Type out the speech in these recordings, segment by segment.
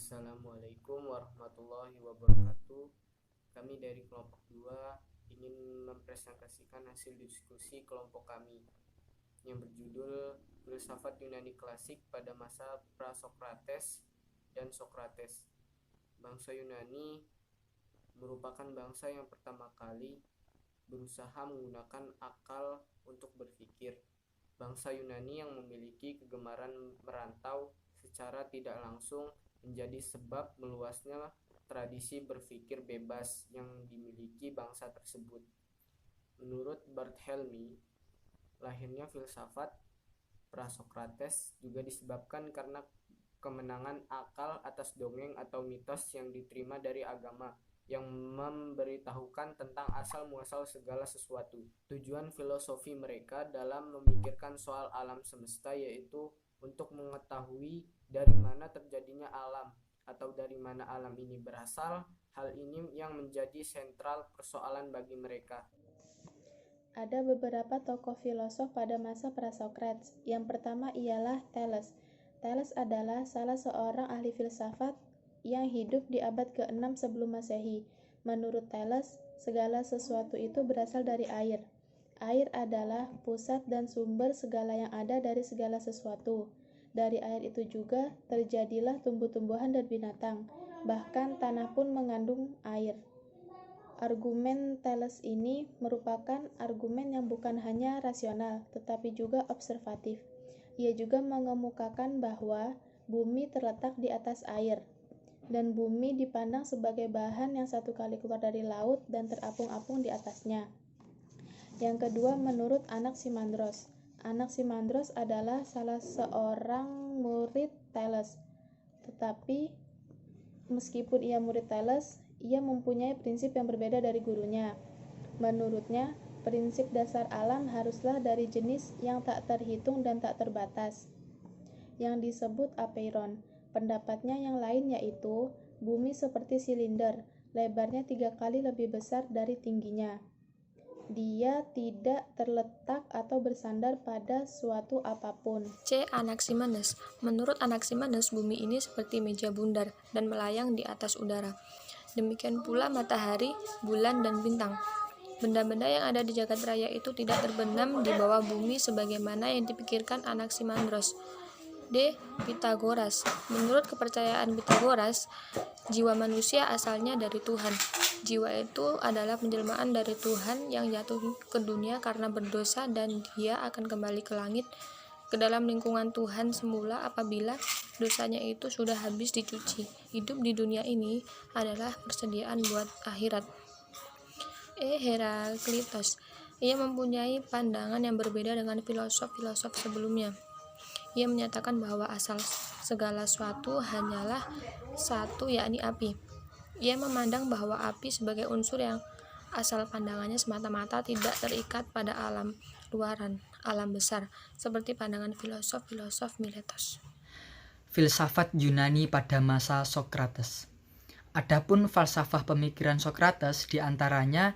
Assalamualaikum warahmatullahi wabarakatuh. Kami dari kelompok 2 ingin mempresentasikan hasil diskusi kelompok kami yang berjudul Filsafat Yunani Klasik pada masa Pra-Sokrates dan Sokrates. Bangsa Yunani merupakan bangsa yang pertama kali berusaha menggunakan akal untuk berpikir. Bangsa Yunani yang memiliki kegemaran merantau secara tidak langsung menjadi sebab meluasnya tradisi berpikir bebas yang dimiliki bangsa tersebut. Menurut Barthelemy, lahirnya filsafat Pra-Sokrates juga disebabkan karena kemenangan akal atas dongeng atau mitos yang diterima dari agama yang memberitahukan tentang asal-muasal segala sesuatu. Tujuan filosofi mereka dalam memikirkan soal alam semesta yaitu untuk mengetahui dari mana terjadinya alam atau dari mana alam ini berasal. Hal ini yang menjadi sentral persoalan bagi mereka. Ada beberapa tokoh filosof pada masa Pra-Sokrates. Yang pertama ialah Thales. Thales adalah salah seorang ahli filsafat yang hidup di abad ke-6 sebelum Masehi. Menurut Thales, segala sesuatu itu berasal dari air. Air adalah pusat dan sumber segala yang ada dari segala sesuatu. Dari air itu juga terjadilah tumbuh-tumbuhan dan binatang. Bahkan tanah pun mengandung air. Argumen Thales ini merupakan argumen yang bukan hanya rasional, tetapi juga observatif. Ia juga mengemukakan bahwa bumi terletak di atas air, dan bumi dipandang sebagai bahan yang satu kali keluar dari laut dan terapung-apung di atasnya. Yang kedua, menurut Anaximandros. Anaximandros adalah salah seorang murid Thales, tetapi meskipun ia murid Thales, ia mempunyai prinsip yang berbeda dari gurunya. Menurutnya, prinsip dasar alam haruslah dari jenis yang tak terhitung dan tak terbatas, yang disebut apeiron. Pendapatnya yang lain yaitu, bumi seperti silinder, lebarnya 3 kali lebih besar dari tingginya. Dia tidak terletak atau bersandar pada suatu apapun. C. Anaximenes. Menurut Anaximenes, bumi ini seperti meja bundar dan melayang di atas udara. Demikian pula matahari, bulan, dan bintang. Benda-benda yang ada di jagat raya itu tidak terbenam di bawah bumi sebagaimana yang dipikirkan Anaximandros. D. Pitagoras. Menurut kepercayaan Pitagoras, jiwa manusia asalnya dari Tuhan. Jiwa itu adalah penjelmaan dari Tuhan yang jatuh ke dunia karena berdosa dan dia akan kembali ke langit ke dalam lingkungan Tuhan semula apabila dosanya itu sudah habis dicuci. Hidup di dunia ini adalah persediaan buat akhirat. E. Heraklitos. Ia mempunyai pandangan yang berbeda dengan filosof-filosof sebelumnya. Ia menyatakan bahwa asal segala sesuatu hanyalah satu, yakni api. Ia memandang bahwa api sebagai unsur yang asal pandangannya semata-mata tidak terikat pada alam luaran, alam besar, seperti pandangan filosof-filosof Miletos. Filsafat Yunani pada masa Sokrates. Adapun falsafah pemikiran Sokrates diantaranya,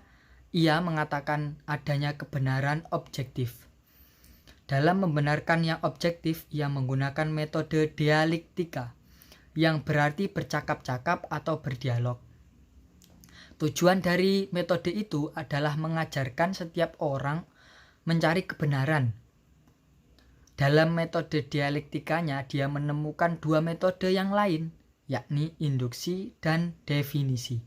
ia mengatakan adanya kebenaran objektif. Dalam membenarkan yang objektif, ia menggunakan metode dialektika, yang berarti bercakap-cakap atau berdialog. Tujuan dari metode itu adalah mengajarkan setiap orang mencari kebenaran. Dalam metode dialektikanya, dia menemukan 2 metode yang lain, yakni induksi dan definisi.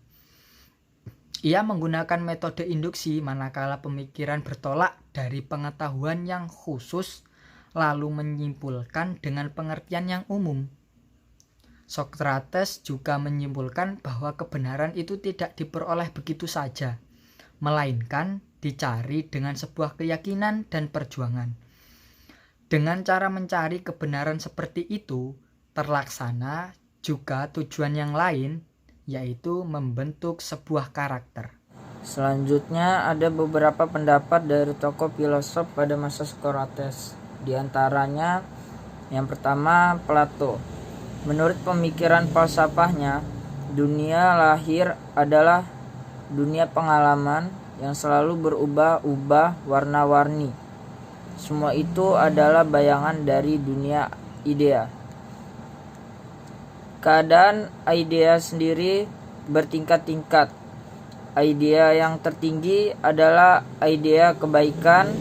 Ia menggunakan metode induksi manakala pemikiran bertolak dari pengetahuan yang khusus, lalu menyimpulkan dengan pengertian yang umum. Sokrates juga menyimpulkan bahwa kebenaran itu tidak diperoleh begitu saja, melainkan dicari dengan sebuah keyakinan dan perjuangan. Dengan cara mencari kebenaran seperti itu, terlaksana juga tujuan yang lain, yaitu membentuk sebuah karakter. Selanjutnya ada beberapa pendapat dari tokoh filosof pada masa Sokrates. Di antaranya, yang pertama Plato. Menurut pemikiran falsafahnya, dunia lahir adalah dunia pengalaman yang selalu berubah-ubah warna-warni. Semua itu adalah bayangan dari dunia idea. Keadaan idea sendiri bertingkat-tingkat. Idea yang tertinggi adalah idea kebaikan,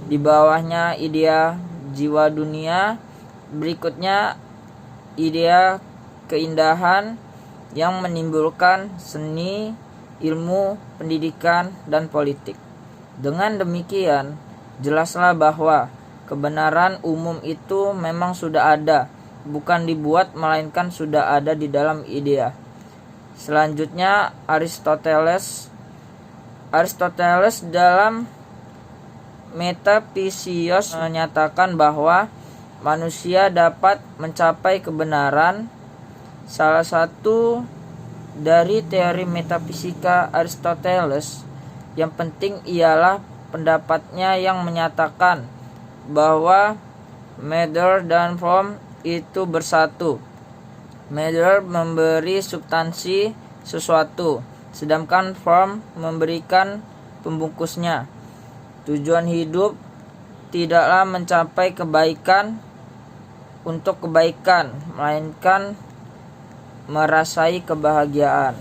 di bawahnya idea jiwa dunia, berikutnya idea keindahan yang menimbulkan seni, ilmu, pendidikan, dan politik. Dengan demikian, jelaslah bahwa kebenaran umum itu memang sudah ada, bukan dibuat melainkan sudah ada di dalam idea. Selanjutnya Aristoteles dalam Metaphysios menyatakan bahwa manusia dapat mencapai kebenaran. Salah satu dari teori metafisika Aristoteles yang penting ialah pendapatnya yang menyatakan bahwa matter dan form itu bersatu. Matter memberi substansi sesuatu, sedangkan form memberikan pembungkusnya. Tujuan hidup tidaklah mencapai kebaikan untuk kebaikan, melainkan merasai kebahagiaan.